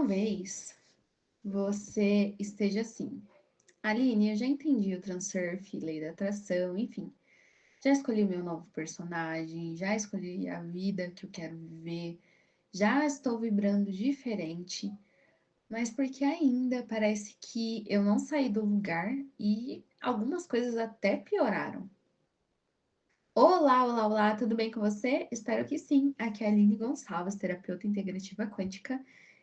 Talvez você esteja assim: Aline, eu já entendi o Transurf, lei da atração, enfim. Já escolhi o meu novo personagem, já escolhi a vida que eu quero viver, já estou vibrando diferente, mas porque ainda parece que eu não saí do lugar e algumas coisas até pioraram. Olá, olá, olá, tudo bem com você? Espero que sim. Aqui é a Aline Gonçalves, terapeuta integrativa quântica,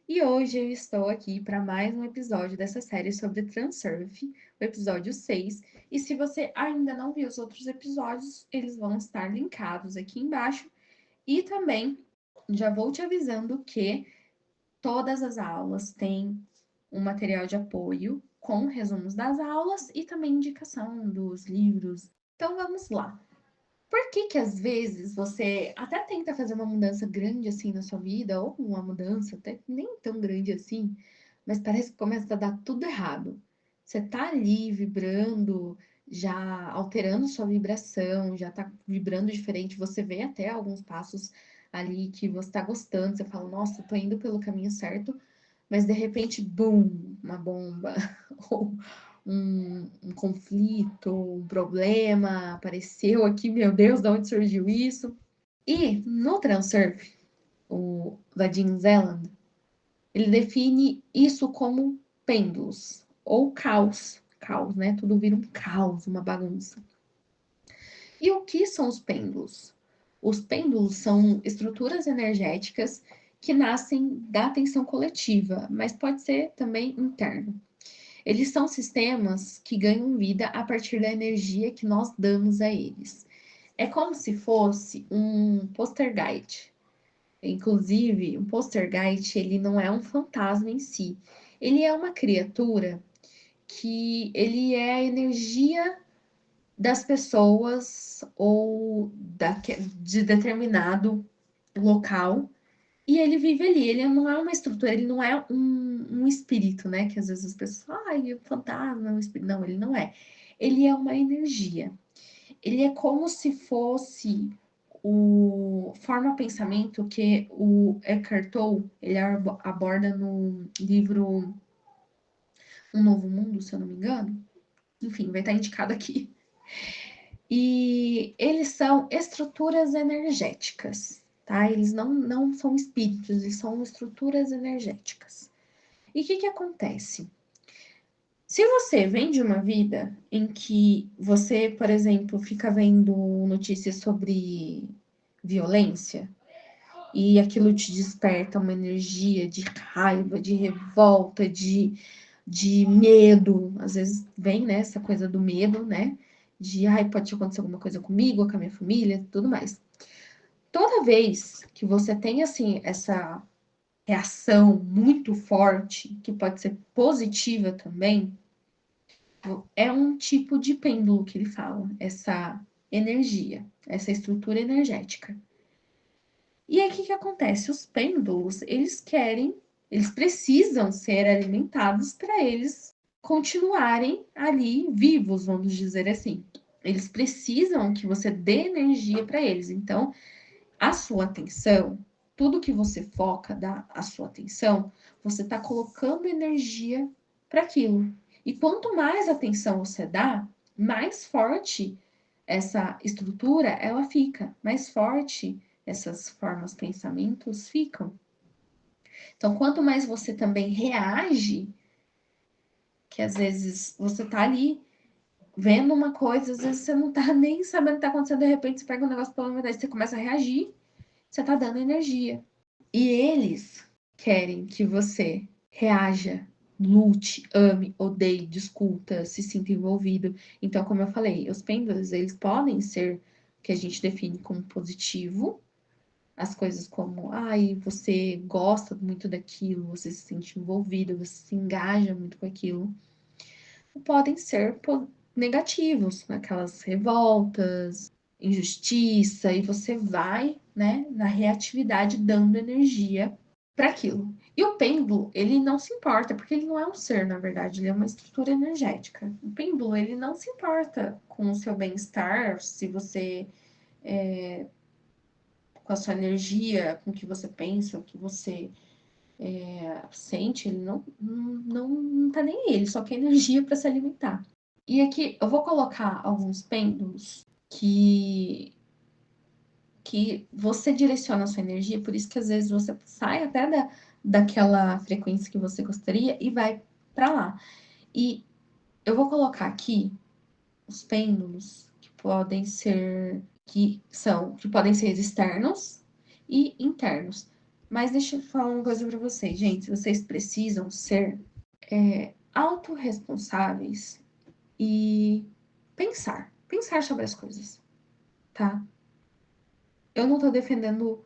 e hoje eu estou aqui para mais um episódio dessa série sobre Transurf, o episódio 6. E se você ainda não viu os outros episódios, eles vão estar linkados aqui embaixo. E também já vou te avisando que todas as aulas têm um material de apoio com resumos das aulas e também indicação dos livros. Então vamos lá. Por que que às vezes você até tenta fazer uma mudança grande assim na sua vida, ou uma mudança até nem tão grande assim, mas parece que começa a dar tudo errado? Você tá ali vibrando, já alterando sua vibração, já tá vibrando diferente, você vê até alguns passos ali que você tá gostando, você fala, nossa, tô indo pelo caminho certo, mas de repente, bum, uma bomba, ou um conflito, um problema apareceu aqui, meu Deus, de onde surgiu isso? E no Transurf, o Vadim Zeland, ele define isso como pêndulos ou caos. Caos, né? Tudo vira um caos, uma bagunça. E o que são os pêndulos? Os pêndulos são estruturas energéticas que nascem da atenção coletiva, mas pode ser também interno. Eles são sistemas que ganham vida a partir da energia que nós damos a eles. É como se fosse um poltergeist. Inclusive, um poltergeist, ele não é um fantasma em si. Ele é uma criatura que ele é a energia das pessoas ou de determinado local e ele vive ali, ele não é uma estrutura, ele não é um espírito, né? Que às vezes as pessoas falam, ai, o fantasma, é um espírito. Não, ele não é. Ele é uma energia. Ele é como se fosse o forma pensamento que o Eckhart Tolle ele aborda no livro Um Novo Mundo, se eu não me engano. Enfim, vai estar indicado aqui. E eles são estruturas energéticas, tá? Eles não são espíritos, eles são estruturas energéticas. E o que acontece? Se você vem de uma vida em que você, por exemplo, fica vendo notícias sobre violência e aquilo te desperta uma energia de raiva, de revolta, de medo, às vezes vem, né, essa coisa do medo, né? De, ai, pode acontecer alguma coisa comigo, com a minha família, tudo mais. Toda vez que você tem, assim, essa reação muito forte, que pode ser positiva também, é um tipo de pêndulo que ele fala, essa energia, essa estrutura energética. E aí, o que acontece? Os pêndulos, eles precisam ser alimentados para eles continuarem ali vivos, vamos dizer assim. Eles precisam que você dê energia para eles. Então, a sua atenção, tudo que você foca, dá a sua atenção, você está colocando energia para aquilo. E quanto mais atenção você dá, mais forte essa estrutura ela fica, mais forte essas formas, pensamentos ficam. Então, quanto mais você também reage, que às vezes você tá ali vendo uma coisa, às vezes você não tá nem sabendo o que tá acontecendo, de repente você pega um negócio pela metade, você começa a reagir, você tá dando energia. E eles querem que você reaja, lute, ame, odeie, discuta, se sinta envolvido. Então, como eu falei, os pêndulos, eles podem ser o que a gente define como positivo, as coisas como, ai, você gosta muito daquilo, você se sente envolvido, você se engaja muito com aquilo, podem ser negativos, aquelas revoltas, injustiça, e você vai, né, na reatividade dando energia para aquilo. E o pêndulo, ele não se importa, porque ele não é um ser, na verdade, ele é uma estrutura energética. O pêndulo, ele não se importa com o seu bem-estar, se você com a sua energia, com o que você pensa, o que você sente, ele não tá nem aí, ele só quer energia para se alimentar. E aqui eu vou colocar alguns pêndulos que você direciona a sua energia, por isso que às vezes você sai até daquela frequência que você gostaria e vai para lá. E eu vou colocar aqui os pêndulos que podem ser externos e internos. Mas deixa eu falar uma coisa para vocês, gente. Vocês precisam ser autorresponsáveis e pensar sobre as coisas, tá? Eu não tô defendendo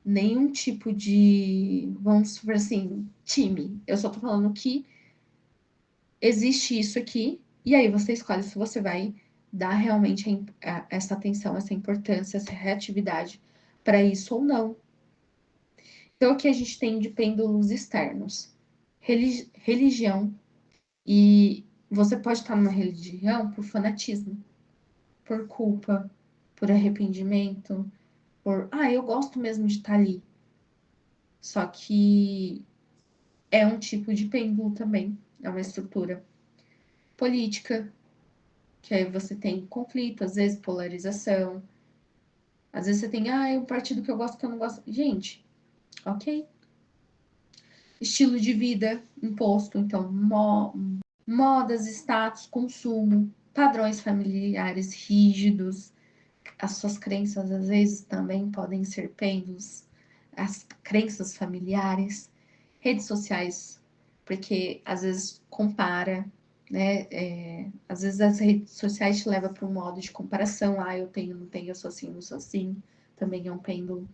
nenhum tipo de, vamos supor assim, time. Eu só tô falando que existe isso aqui, e aí você escolhe se você vai dar realmente essa atenção, essa importância, essa reatividade para isso ou não. Então, o que a gente tem de pêndulos externos? Religião. E você pode estar numa religião por fanatismo, por culpa, por arrependimento, eu gosto mesmo de estar ali. Só que é um tipo de pêndulo também, é uma estrutura política, que aí você tem conflito, às vezes polarização, às vezes você tem, um partido que eu gosto, que eu não gosto. Gente, ok. Estilo de vida imposto, então, modas, status, consumo, padrões familiares rígidos, as suas crenças às vezes também podem ser pêndulos, as crenças familiares, redes sociais, porque às vezes compara, né? Às vezes as redes sociais te levam para um modo de comparação, eu tenho, não tenho, eu sou assim, não sou assim, também é um pêndulo.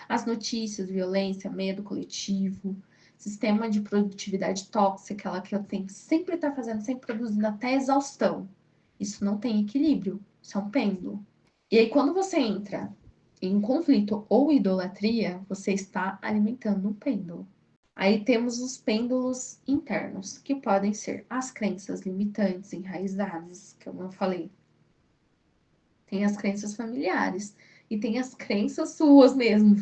As notícias, violência, medo coletivo, sistema de produtividade tóxica, aquela que eu tenho que sempre estar fazendo, sempre produzindo até exaustão. Isso não tem equilíbrio, isso é um pêndulo. E aí, quando você entra em um conflito ou idolatria, você está alimentando um pêndulo. Aí temos os pêndulos internos, que podem ser as crenças limitantes, enraizadas, que eu falei. Tem as crenças familiares e tem as crenças suas mesmo.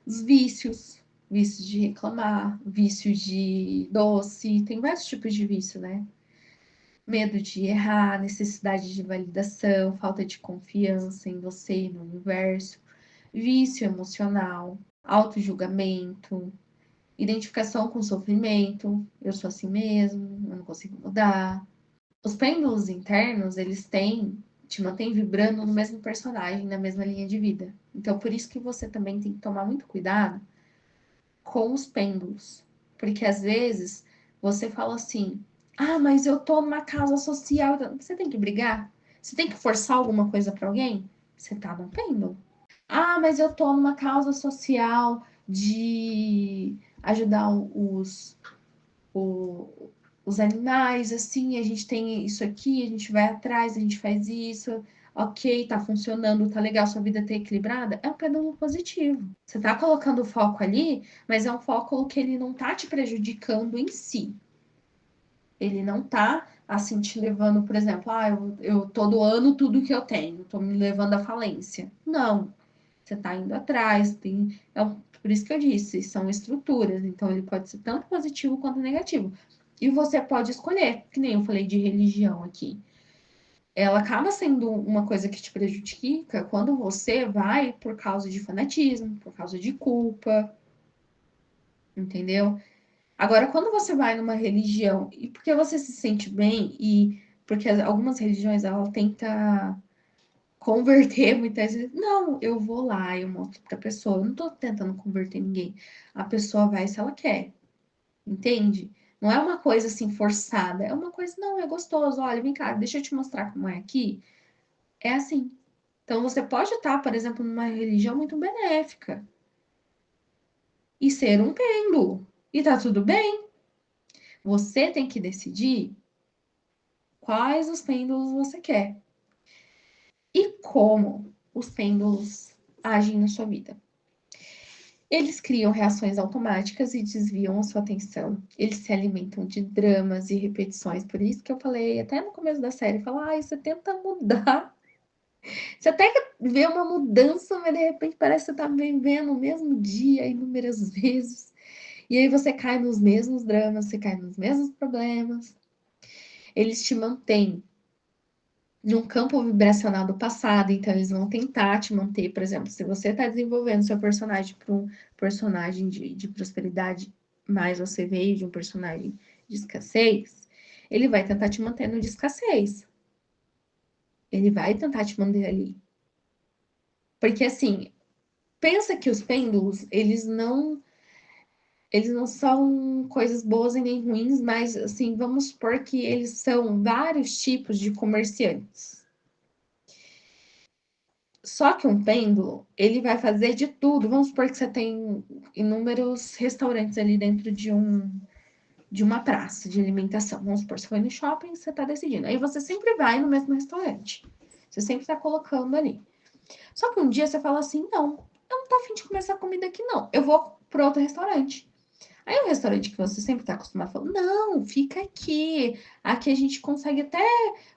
Os vícios, vício de reclamar, vício de doce, tem vários tipos de vício, né? Medo de errar, necessidade de validação, falta de confiança em você e no universo, vício emocional, auto-julgamento, identificação com sofrimento, eu sou assim mesmo, eu não consigo mudar. Os pêndulos internos, te mantêm vibrando no mesmo personagem, na mesma linha de vida. Então, por isso que você também tem que tomar muito cuidado com os pêndulos. Porque às vezes você fala assim: mas eu tô numa causa social. Você tem que brigar? Você tem que forçar alguma coisa para alguém? Você tá num pêndulo. Mas eu tô numa causa social de ajudar os animais, assim, a gente tem isso aqui, a gente vai atrás, a gente faz isso, ok, tá funcionando, tá legal, sua vida tá equilibrada, é um pêndulo positivo. Você tá colocando o foco ali, mas é um foco que ele não tá te prejudicando em si. Ele não tá, assim, te levando, por exemplo, eu tô doando tudo que eu tenho, tô me levando à falência. Não. Você tá indo atrás, por isso que eu disse, são estruturas, então ele pode ser tanto positivo quanto negativo. E você pode escolher, que nem eu falei de religião aqui. Ela acaba sendo uma coisa que te prejudica quando você vai por causa de fanatismo, por causa de culpa, entendeu? Agora, quando você vai numa religião e porque você se sente bem e porque algumas religiões ela tenta converter muitas vezes. Não, eu vou lá, eu mostro pra pessoa. Eu não tô tentando converter ninguém. A pessoa vai se ela quer, entende? Não é uma coisa assim forçada, é uma coisa, não, é gostoso. Olha, vem cá, deixa eu te mostrar como é aqui. É assim. Então você pode estar, por exemplo, numa religião muito benéfica e ser um pêndulo. E tá tudo bem. Você tem que decidir quais os pêndulos você quer e como os pêndulos agem na sua vida. Eles criam reações automáticas e desviam a sua atenção. Eles se alimentam de dramas e repetições. Por isso que eu falei até no começo da série, você tenta mudar. Você até vê uma mudança, mas de repente parece que você está vivendo o mesmo dia inúmeras vezes. E aí você cai nos mesmos dramas, você cai nos mesmos problemas. Eles te mantêm num campo vibracional do passado, então eles vão tentar te manter, por exemplo, se você está desenvolvendo seu personagem para um personagem de prosperidade, mas você veio de um personagem de escassez, ele vai tentar te manter no de escassez. Ele vai tentar te manter ali. Porque assim, pensa que os pêndulos, eles não são coisas boas e nem ruins, mas assim, vamos supor que eles são vários tipos de comerciantes. Só que um pêndulo, ele vai fazer de tudo. Vamos supor que você tem inúmeros restaurantes ali dentro de uma praça de alimentação. Vamos supor, você foi no shopping, você está decidindo. Aí você sempre vai no mesmo restaurante. Você sempre está colocando ali. Só que um dia você fala assim, não, eu não tô afim de comer essa comida aqui, não. Eu vou para outro restaurante. Aí o restaurante que você sempre está acostumado fala, não, fica aqui. Aqui a gente consegue até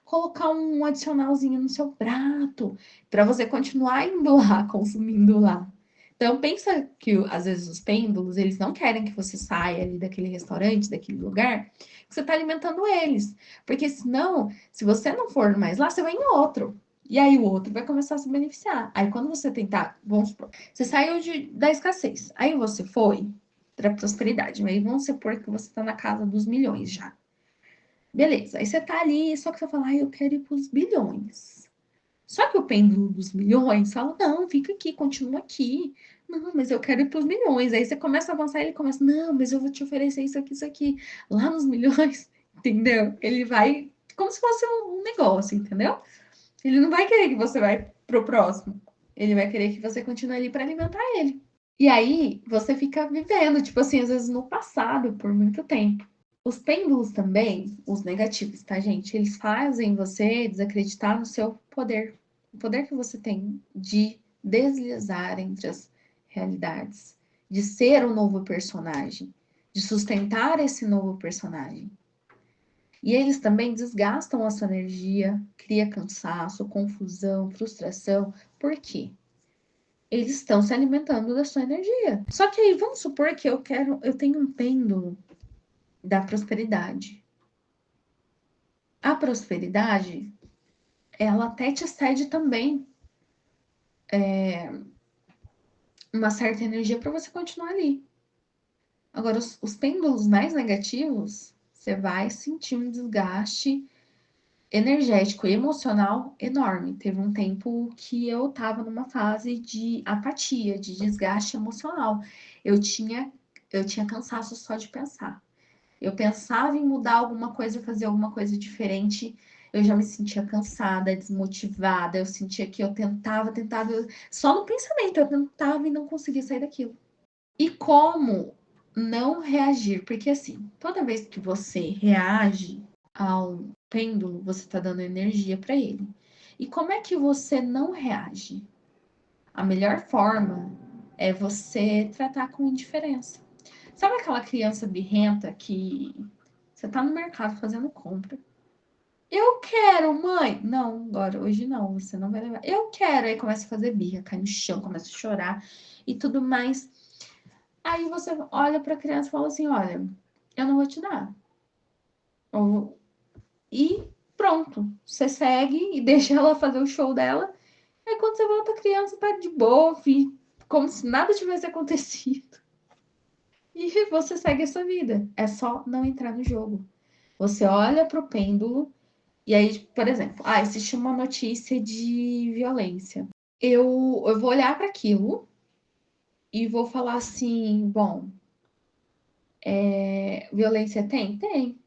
colocar um adicionalzinho no seu prato, para você continuar indo lá, consumindo lá. Então pensa que às vezes os pêndulos, eles não querem que você saia ali daquele restaurante, daquele lugar, que você está alimentando eles. Porque senão, se você não for mais lá, você vai em outro. E aí o outro vai começar a se beneficiar. Aí quando você tentar, vamos supor, você saiu da escassez. Aí você foi para prosperidade. Aí vamos supor que você está na casa dos milhões já. Beleza, aí você tá ali, só que você fala, eu quero ir para os bilhões. Só que o pêndulo dos milhões fala, não, fica aqui, continua aqui. Não, mas eu quero ir para os milhões. Aí você começa a avançar e ele começa, não, mas eu vou te oferecer isso aqui, isso aqui. Lá nos milhões, entendeu? Ele vai, como se fosse um negócio, entendeu? Ele não vai querer que você vai pro próximo. Ele vai querer que você continue ali para alimentar ele. E aí você fica vivendo, tipo assim, às vezes no passado por muito tempo. Os pêndulos também, os negativos, tá, gente? Eles fazem você desacreditar no seu poder. O poder que você tem de deslizar entre as realidades, de ser um novo personagem, de sustentar esse novo personagem. E eles também desgastam a sua energia, cria cansaço, confusão, frustração. Por quê? Eles estão se alimentando da sua energia. Só que aí vamos supor que eu tenho um pêndulo da prosperidade. A prosperidade, ela até te cede também uma certa energia para você continuar ali. Agora, os pêndulos mais negativos, você vai sentir um desgaste energético e emocional enorme. Teve um tempo que eu estava numa fase de apatia, de desgaste emocional. Eu tinha, eu tinha cansaço só de pensar. Eu pensava em mudar alguma coisa, fazer alguma coisa diferente, eu já me sentia cansada, desmotivada, eu sentia que eu tentava, só no pensamento, eu tentava e não conseguia sair daquilo. E como não reagir? Porque assim, toda vez que você reage ao pêndulo, você está dando energia para ele. E como é que você não reage? A melhor forma é você tratar com indiferença. Sabe aquela criança birrenta que você tá no mercado fazendo compra? Eu quero, mãe. Não, agora, hoje não, você não vai levar. Eu quero. Aí começa a fazer birra, cai no chão, começa a chorar e tudo mais. Aí você olha para a criança e fala assim: olha, eu não vou te dar. E pronto, você segue e deixa ela fazer o show dela. Aí quando você volta, a criança tá de boa, como se nada tivesse acontecido. E você segue a sua vida. É só não entrar no jogo. Você olha pro pêndulo e aí, por exemplo, existe uma notícia de violência. Eu vou olhar para aquilo e vou falar assim, bom, violência tem? Tem.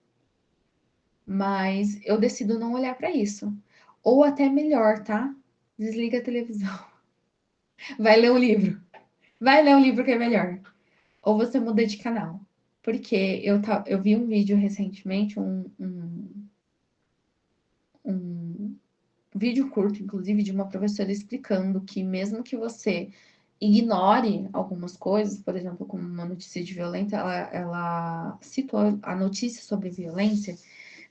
Mas eu decido não olhar para isso. Ou até melhor, tá? Desliga a televisão. Vai ler um livro. Vai ler um livro que é melhor. Ou você muda de canal. Porque eu vi um vídeo recentemente, um vídeo curto, inclusive, de uma professora explicando que mesmo que você ignore algumas coisas, por exemplo, como uma notícia de violência, ela citou a notícia sobre violência,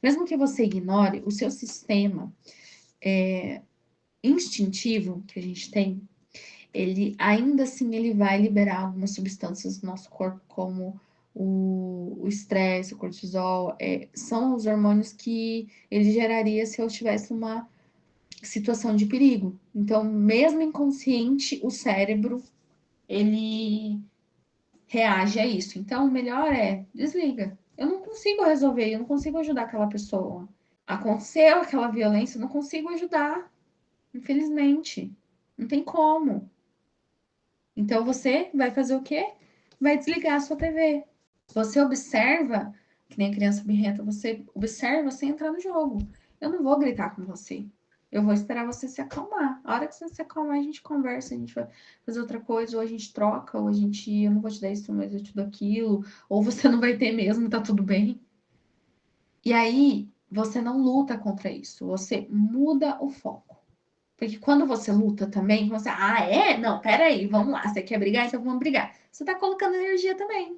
mesmo que você ignore, o seu sistema instintivo que a gente tem, ele ainda assim ele vai liberar algumas substâncias do nosso corpo, como o estresse, o cortisol, são os hormônios que ele geraria se eu tivesse uma situação de perigo. Então, mesmo inconsciente, o cérebro, ele reage a isso. Então, o melhor é desliga. Eu não consigo resolver, eu não consigo ajudar aquela pessoa. Aconteceu aquela violência, eu não consigo ajudar, infelizmente. Não tem como. Então, você vai fazer o quê? Vai desligar a sua TV. Você observa, que nem criança birrenta, você observa sem entrar no jogo. Eu não vou gritar com você. Eu vou esperar você se acalmar. A hora que você se acalmar, a gente conversa, a gente vai fazer outra coisa, ou a gente troca, ou a gente, eu não vou te dar isso, mas eu te dou aquilo, ou você não vai ter mesmo, tá tudo bem. E aí, você não luta contra isso, você muda o foco. Porque quando você luta também, você, Não, peraí, vamos lá, você quer brigar, então vamos brigar. Você tá colocando energia também.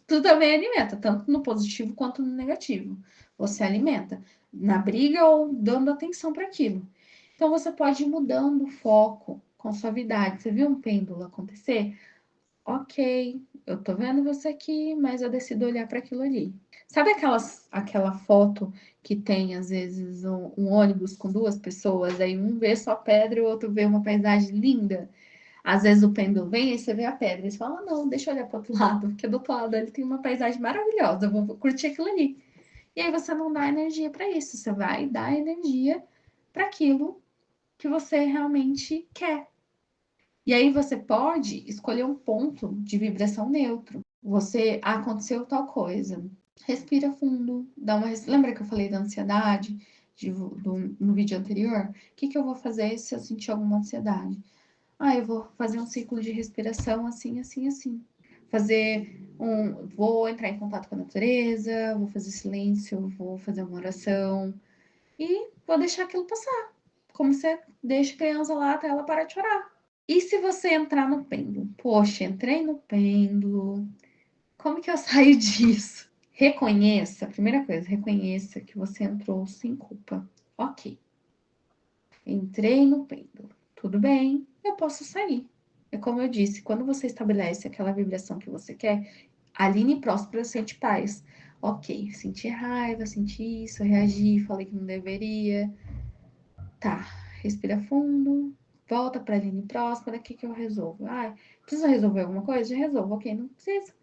Tu também alimenta, tanto no positivo quanto no negativo. Você alimenta na briga ou dando atenção para aquilo. Então você pode ir mudando o foco com suavidade. Você viu um pêndulo acontecer? Ok, eu tô vendo você aqui, mas eu decido olhar para aquilo ali. Sabe aquela foto que tem, às vezes, um ônibus com duas pessoas, aí um vê só pedra e o outro vê uma paisagem linda? Às vezes o pêndulo vem e você vê a pedra. E você fala, não, deixa eu olhar para o outro lado, porque do outro lado ele tem uma paisagem maravilhosa, eu vou curtir aquilo ali. E aí você não dá energia para isso, você vai dar energia para aquilo que você realmente quer. E aí você pode escolher um ponto de vibração neutro. Você, aconteceu tal coisa. Respira fundo, Lembra que eu falei da ansiedade no vídeo anterior? O que eu vou fazer se eu sentir alguma ansiedade? Eu vou fazer um ciclo de respiração assim, assim, assim. Vou entrar em contato com a natureza, vou fazer silêncio, vou fazer uma oração e vou deixar aquilo passar. Como você deixa a criança lá até ela parar de chorar. E se você entrar no pêndulo? Poxa, entrei no pêndulo. Como que eu saio disso? Reconheça, primeira coisa, reconheça que você entrou sem culpa. Ok, entrei no pêndulo. Tudo bem, eu posso sair. É como eu disse, quando você estabelece aquela vibração que você quer, alinhe próspera sente paz. Ok, senti raiva, senti isso, reagi, falei que não deveria. Tá, respira fundo, volta para a linha próxima, o que eu resolvo? Precisa resolver alguma coisa? Já resolvo, ok, não precisa,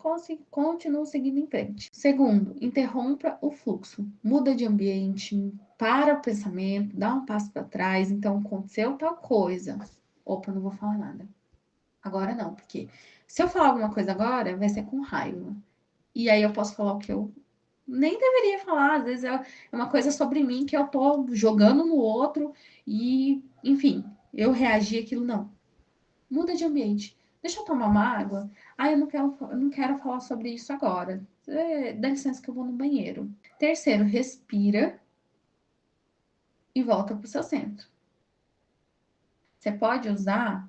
continuo seguindo em frente. Segundo, interrompa o fluxo, muda de ambiente, para o pensamento, dá um passo para trás, então aconteceu tal coisa. Opa, não vou falar nada. Agora não, porque se eu falar alguma coisa agora, vai ser com raiva. E aí eu posso falar o que eu nem deveria falar, às vezes é uma coisa sobre mim que eu tô jogando no outro e, enfim, eu reagi aquilo, não. Muda de ambiente. Deixa eu tomar uma água. Eu não quero falar sobre isso agora. Dá licença que eu vou no banheiro. Terceiro, respira e volta para o seu centro. Você pode usar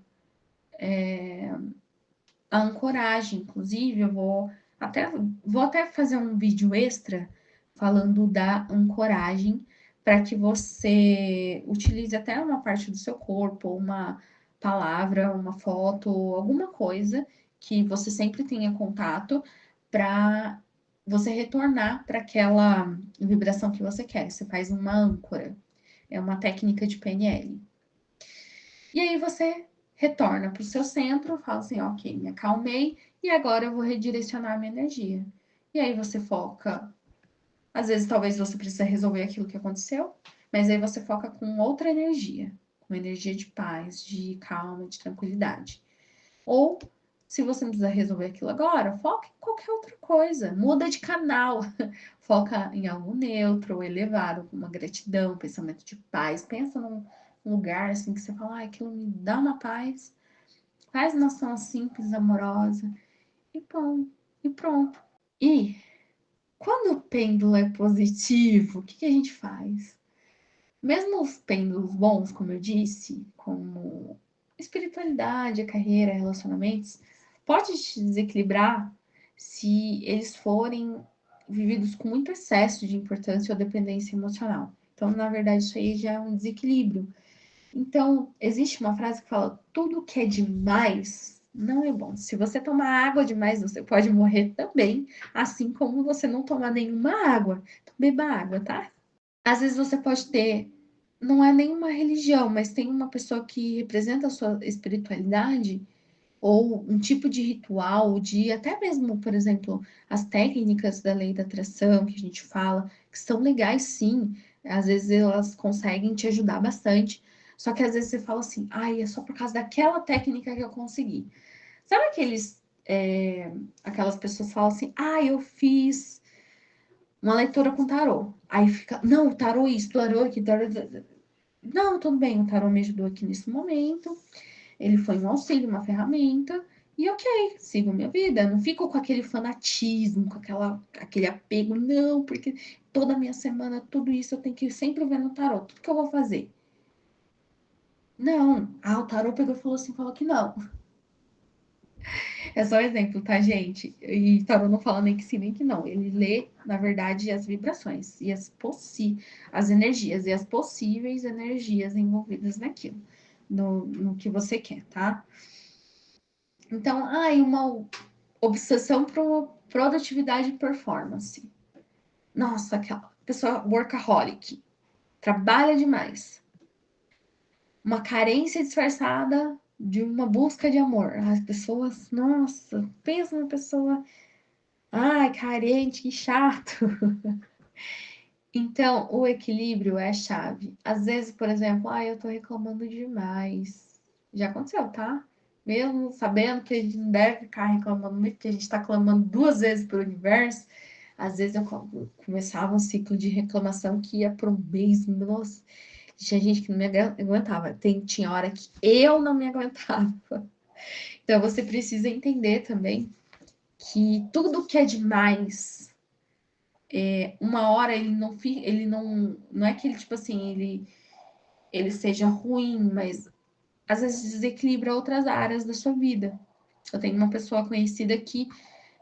a ancoragem, inclusive, vou até fazer um vídeo extra falando da ancoragem para que você utilize até uma parte do seu corpo, uma palavra, uma foto, alguma coisa que você sempre tenha contato para você retornar para aquela vibração que você quer. Você faz uma âncora, é uma técnica de PNL. E aí você retorna para o seu centro, fala assim, ok, me acalmei e agora eu vou redirecionar a minha energia. E aí você foca, às vezes talvez você precise resolver aquilo que aconteceu, mas aí você foca com outra energia, com energia de paz, de calma, de tranquilidade. Ou se você não precisa resolver aquilo agora, foca em qualquer outra coisa, muda de canal, foca em algo neutro, elevado, com uma gratidão, pensamento de paz, pensa num lugar assim que você fala, aquilo me dá uma paz, faz uma ação simples, amorosa, e bom, e pronto. E quando o pêndulo é positivo, o que a gente faz? Mesmo os pêndulos bons, como eu disse, como espiritualidade, carreira, relacionamentos, pode te desequilibrar se eles forem vividos com muito excesso de importância ou dependência emocional. Então, na verdade, isso aí já é um desequilíbrio. Então, existe uma frase que fala: tudo que é demais Não é bom. Se você tomar água demais, você pode morrer também, assim como você não tomar nenhuma água. Então, beba água, tá? Às vezes você pode ter, não é nenhuma religião, mas tem uma pessoa que representa a sua espiritualidade, ou um tipo de ritual, de até mesmo, por exemplo, as técnicas da lei da atração que a gente fala, que são legais sim, às vezes elas conseguem te ajudar bastante, só que às vezes você fala assim, ai, é só por causa daquela técnica que eu consegui. Sabe aquelas pessoas que falam assim, ah, eu fiz uma leitura com tarô. Aí fica, não, tarô isso, tarô aquilo, tarô... Não, tudo bem, o tarô me ajudou aqui nesse momento, ele foi um auxílio, uma ferramenta, e ok, sigo minha vida. Não fico com aquele fanatismo, com aquele apego, não, porque toda minha semana, tudo isso eu tenho que sempre ver no tarô, tudo que eu vou fazer. Não, o tarô pegou e falou assim, falou que não. É só um exemplo, tá, gente? E tarô não fala nem que sim, nem que não. Ele lê, na verdade, as vibrações e as energias e as possíveis energias envolvidas naquilo, no que você quer, tá? Então, uma obsessão por produtividade e performance. Nossa, aquela pessoa workaholic, trabalha demais. Uma carência disfarçada de uma busca de amor. As pessoas, nossa, pensa numa pessoa, ai, carente, que chato. Então, o equilíbrio é a chave. Às vezes, por exemplo, eu tô reclamando demais. Já aconteceu, tá? Mesmo sabendo que a gente não deve ficar reclamando muito, que a gente tá clamando 2 vezes pro universo, às vezes eu começava um ciclo de reclamação que ia por um mês, nossa, tinha gente que não me aguentava. Tinha hora que eu não me aguentava. Então você precisa entender também que tudo que é demais, uma hora ele não é que ele, tipo assim, ele seja ruim, mas às vezes desequilibra outras áreas da sua vida. Eu tenho uma pessoa conhecida que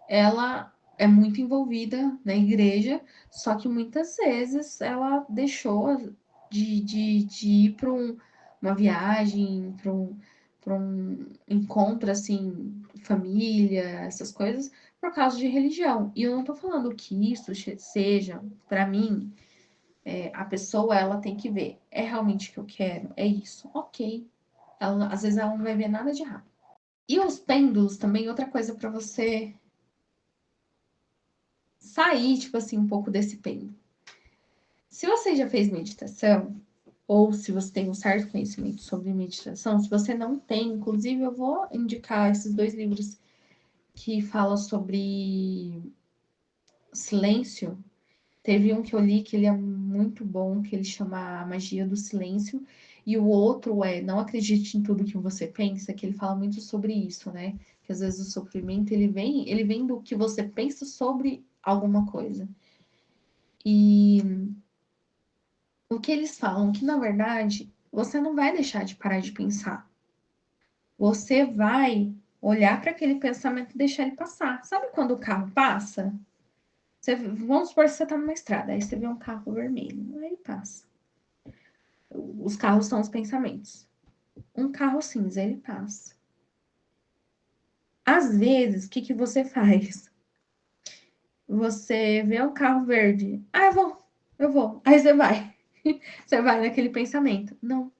ela é muito envolvida na igreja, só que muitas vezes ela deixou de ir para uma viagem, para um encontro assim, família, essas coisas, por causa de religião. E eu não estou falando que isso seja, para mim, a pessoa ela tem que ver, é realmente o que eu quero, é isso, ok. Às vezes ela não vai ver nada de errado. E os pêndulos também, outra coisa para você sair, tipo assim, um pouco desse pêndulo. Se você já fez meditação, ou se você tem um certo conhecimento sobre meditação, se você não tem, inclusive eu vou indicar esses 2 livros que falam sobre silêncio. Teve um que eu li que ele é muito bom, que ele chama A Magia do Silêncio, e o outro é Não Acredite em Tudo que Você Pensa, que ele fala muito sobre isso, né? Que às vezes o sofrimento ele vem do que você pensa sobre alguma coisa. E o que eles falam que, na verdade, você não vai deixar de parar de pensar. Você vai olhar para aquele pensamento e deixar ele passar. Sabe quando o carro passa? Vamos supor que você está numa estrada, aí você vê um carro vermelho, aí ele passa. Os carros são os pensamentos. Um carro cinza, ele passa. Às vezes, o que que você faz? Você vê um carro verde. Eu vou. Aí você vai. Você vai naquele pensamento. Não,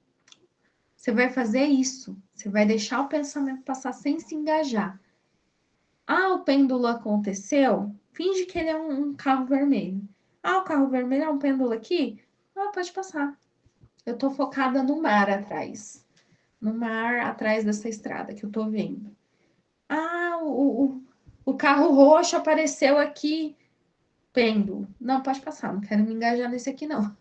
você vai fazer isso. Você vai deixar o pensamento passar sem se engajar. O pêndulo aconteceu. Finge que ele é um carro vermelho. O carro vermelho é um pêndulo aqui? Pode passar. Eu tô focada no mar atrás. No mar atrás dessa estrada que eu tô vendo. O carro roxo apareceu aqui. Pêndulo. Não, pode passar. Não quero me engajar nesse aqui, não.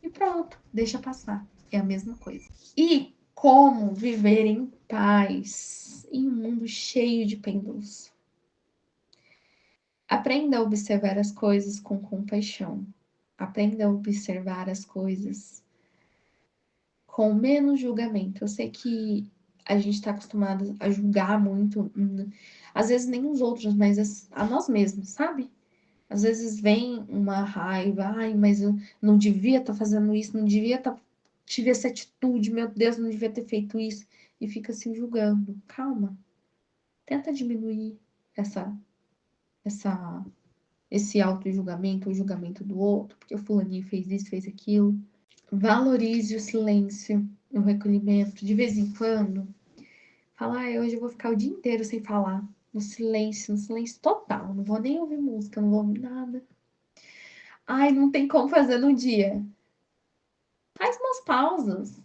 E pronto, deixa passar. É a mesma coisa. E como viver em paz em um mundo cheio de pêndulos? Aprenda a observar as coisas com compaixão. Aprenda a observar as coisas com menos julgamento. Eu sei que a gente está acostumado a julgar muito, às vezes nem os outros, mas a nós mesmos, sabe? Às vezes vem uma raiva, mas eu não devia estar fazendo isso, não devia tive essa atitude, meu Deus, não devia ter feito isso, e fica se julgando. Calma, Tenta diminuir esse auto-julgamento, o julgamento do outro, porque o fulaninho fez isso, fez aquilo. Valorize o silêncio, o recolhimento. De vez em quando, fala, hoje eu vou ficar o dia inteiro sem falar. No silêncio total. Não vou nem ouvir música, não vou ouvir nada. Ai, não tem como fazer no dia. Faz umas pausas.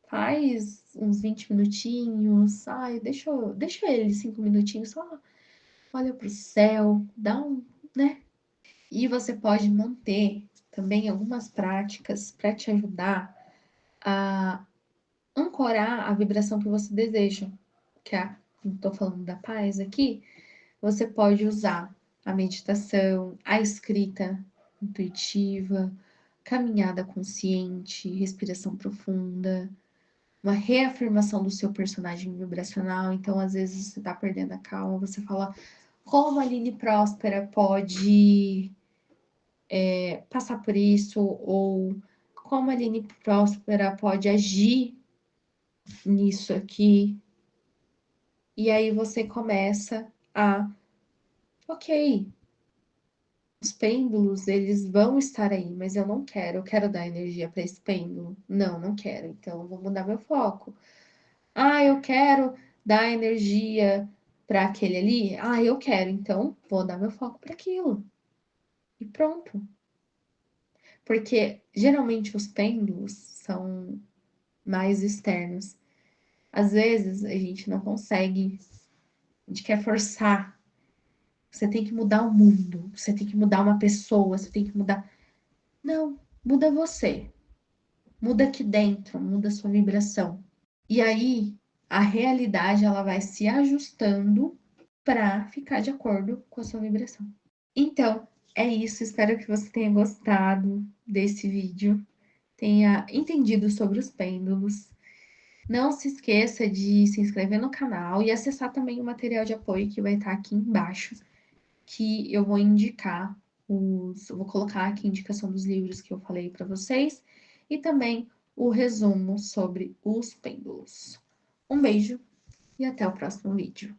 Faz uns 20 minutinhos. Ai, deixa ele 5 minutinhos, só olha pro céu, dá né? E você pode manter também algumas práticas para te ajudar a ancorar a vibração que você deseja. Que estou falando da paz aqui, você pode usar a meditação, a escrita intuitiva, caminhada consciente, respiração profunda, uma reafirmação do seu personagem vibracional. Então, às vezes, você está perdendo a calma, você fala como a Aline Próspera pode passar por isso, ou como a Aline Próspera pode agir nisso aqui. E aí você começa ok, os pêndulos, eles vão estar aí, mas eu quero dar energia para esse pêndulo. Não quero, então eu vou mudar meu foco. Eu quero dar energia para aquele ali. Eu quero, então vou dar meu foco para aquilo. E pronto. Porque geralmente os pêndulos são mais externos. Às vezes a gente não consegue, a gente quer forçar. Você tem que mudar o mundo, você tem que mudar uma pessoa, você tem que mudar. Não, muda você. Muda aqui dentro, muda a sua vibração. E aí a realidade ela vai se ajustando para ficar de acordo com a sua vibração. Então, é isso. Espero que você tenha gostado desse vídeo, tenha entendido sobre os pêndulos. Não se esqueça de se inscrever no canal e acessar também o material de apoio que vai estar aqui embaixo, que eu vou indicar eu vou colocar aqui a indicação dos livros que eu falei para vocês e também o resumo sobre os pêndulos. Um beijo e até o próximo vídeo.